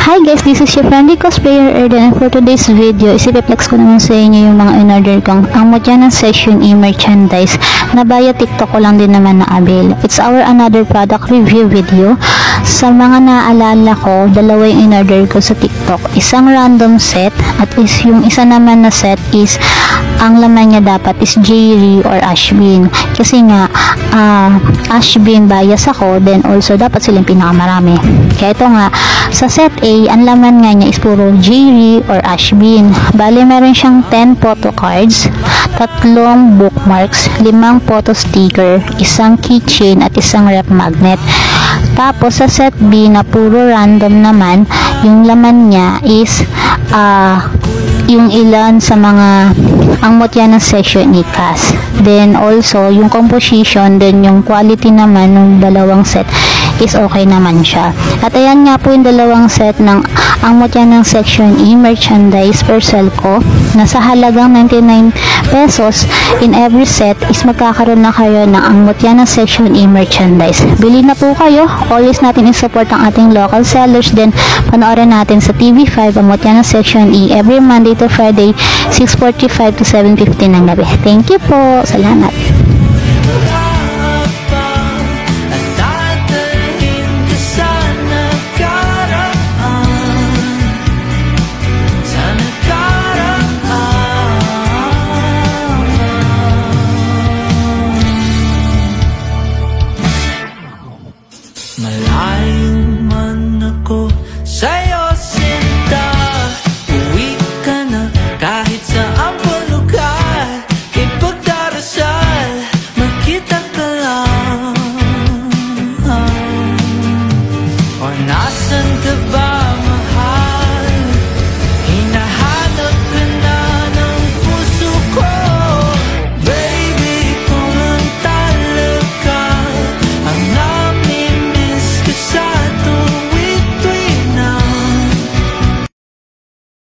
Hi guys, this is your friendly cosplayer Erden, and for today's video, isipiplex ko naman sa inyo yung mga in-order kong amot yan ng Section E merchandise na via TikTok ko lang din naman na-avail. It's our another product review video. Sa mga naaalala ko, dalawa yung in-order ko sa TikTok. Isang random set at yung isa naman na set is ang laman niya dapat is Jerry or Ashbin. Kasi nga, Ashbin bias ako, then also dapat silang pinakamarami. Kaya ito nga, sa set A, ang laman nga niya is puro Jerry or Ashbin. Bale, meron siyang 10 photo cards, 3 bookmarks, 5 photo sticker, isang keychain at isang rep magnet. Tapos sa set B na puro random naman, yung laman niya is yung ilan sa mga ang motya ng Section E cast. Then also yung composition, then yung quality naman ng dalawang set is okay naman siya. At ayan nga po yung dalawang set ng ang motya ng Section E merchandise per sale ko. Nasa halagang 99 pesos in every set is magkakaroon na kayo ng ang motya ng Section E merchandise. Bili na po kayo. Always natin i-support ang ating local sellers. Then panoorin natin sa TV5 ang motya ng Section E every Monday to Friday 6:45 to 7:15 ng gabi. Thank you po. Salamat. Malayo